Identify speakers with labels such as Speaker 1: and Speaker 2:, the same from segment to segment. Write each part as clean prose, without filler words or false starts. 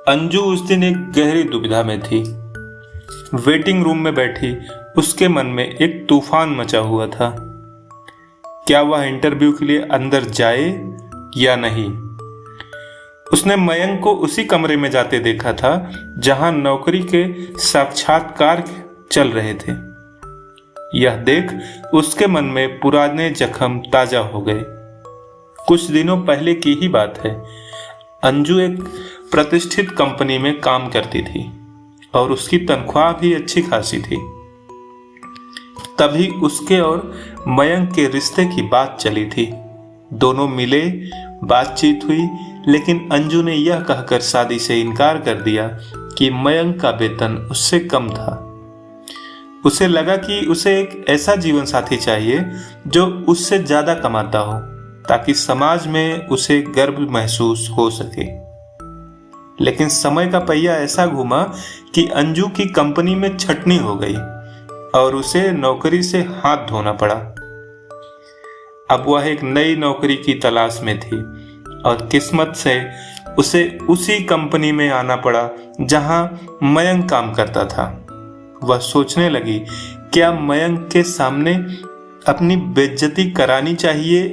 Speaker 1: अंजू उस दिन एक गहरी दुविधा में थी। वेटिंग रूम में बैठी उसके मन में एक तूफान मचा हुआ था। क्या वह इंटरव्यू के लिए अंदर जाए या नहीं। उसने मयंक को उसी कमरे में जाते देखा था जहां नौकरी के साक्षात्कार चल रहे थे। यह देख उसके मन में पुराने जख्म ताजा हो गए। कुछ दिनों पहले की ही बात है। अंजू एक प्रतिष्ठित कंपनी में काम करती थी और उसकी तनख्वाह भी अच्छी खासी थी। तभी उसके और मयंक के रिश्ते की बात चली थी। दोनों मिले, बातचीत हुई, लेकिन अंजू ने यह कहकर शादी से इनकार कर दिया कि मयंक का वेतन उससे कम था। उसे लगा कि उसे एक ऐसा जीवन साथी चाहिए जो उससे ज्यादा कमाता हो, ताकि समाज में उसे गर्व महसूस हो सके। लेकिन समय का पहिया ऐसा घूमा कि अंजू की कंपनी में छटनी हो गई और उसे नौकरी से हाथ धोना पड़ा। अब वह एक नई नौकरी की तलाश में थी और किस्मत से उसे उसी कंपनी में आना पड़ा जहां मयंक काम करता था। वह सोचने लगी, क्या मयंक के सामने अपनी बेइज्जती करानी चाहिए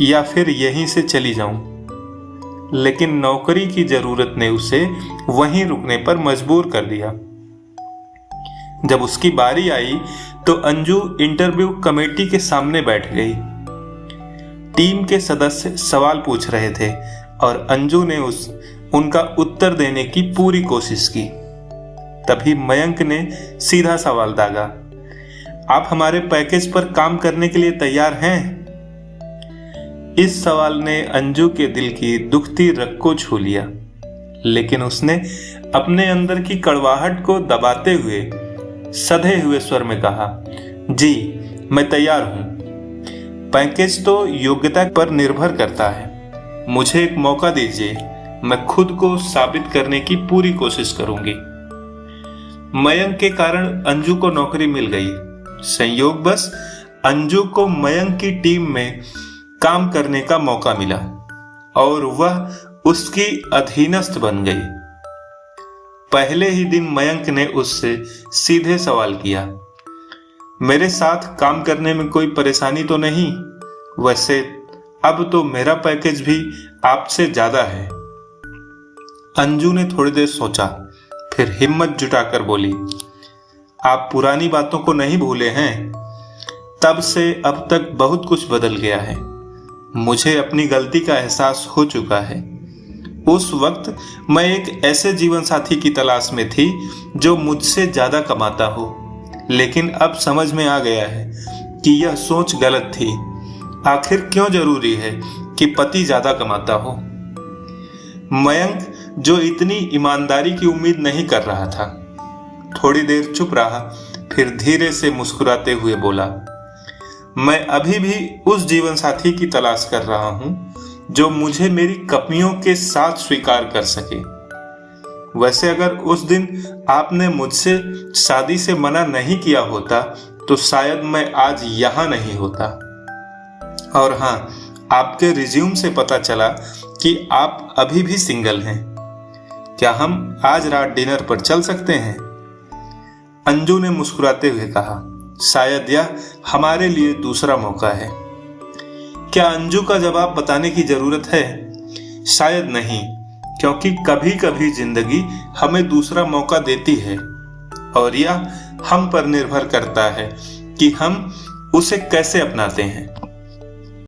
Speaker 1: या फिर यहीं से चली जाऊं। लेकिन नौकरी की जरूरत ने उसे वहीं रुकने पर मजबूर कर दिया। जब उसकी बारी आई तो अंजू इंटरव्यू कमेटी के सामने बैठ गई। टीम के सदस्य सवाल पूछ रहे थे और अंजू ने उनका उत्तर देने की पूरी कोशिश की। तभी मयंक ने सीधा सवाल दागा, आप हमारे पैकेज पर काम करने के लिए तैयार हैं? इस सवाल ने अंजू के दिल की दुखती रग को छू लिया, लेकिन उसने अपने अंदर की कड़वाहट को दबाते हुए सधे हुए स्वर में कहा, जी मैं तैयार हूं। पैकेज तो योग्यता पर निर्भर करता है। मुझे एक मौका दीजिए, मैं खुद को साबित करने की पूरी कोशिश करूंगी। मयंक के कारण अंजू को नौकरी मिल गई। संयोगवश अंजू को मयंक की टीम में काम करने का मौका मिला और वह उसकी अधीनस्थ बन गई। पहले ही दिन मयंक ने उससे सीधे सवाल किया, मेरे साथ काम करने में कोई परेशानी तो नहीं? वैसे अब तो मेरा पैकेज भी आपसे ज्यादा है। अंजू ने थोड़ी देर सोचा, फिर हिम्मत जुटाकर बोली, आप पुरानी बातों को नहीं भूले हैं? तब से अब तक बहुत कुछ बदल गया है। मुझे अपनी गलती का एहसास हो चुका है। उस वक्त मैं एक ऐसे जीवन साथी की तलाश में थी जो मुझसे ज्यादा कमाता हो, लेकिन अब समझ में आ गया है कि यह सोच गलत थी। आखिर क्यों जरूरी है कि पति ज्यादा कमाता हो? मयंक, जो इतनी ईमानदारी की उम्मीद नहीं कर रहा था, थोड़ी देर चुप रहा, फिर धीरे से मुस्कुराते हुए बोला, मैं अभी भी उस जीवन साथी की तलाश कर रहा हूं जो मुझे मेरी कमियों के साथ स्वीकार कर सके। वैसे अगर उस दिन आपने मुझसे शादी से मना नहीं किया होता तो शायद मैं आज यहां नहीं होता। और हां, आपके रिज्यूम से पता चला कि आप अभी भी सिंगल हैं। क्या हम आज रात डिनर पर चल सकते हैं? अंजू ने मुस्कुराते हुए कहा, शायद यह हमारे लिए दूसरा मौका है। क्या अंजू का जवाब बताने की जरूरत है? शायद नहीं, क्योंकि कभी कभी जिंदगी हमें दूसरा मौका देती है और यह हम पर निर्भर करता है कि हम उसे कैसे अपनाते हैं।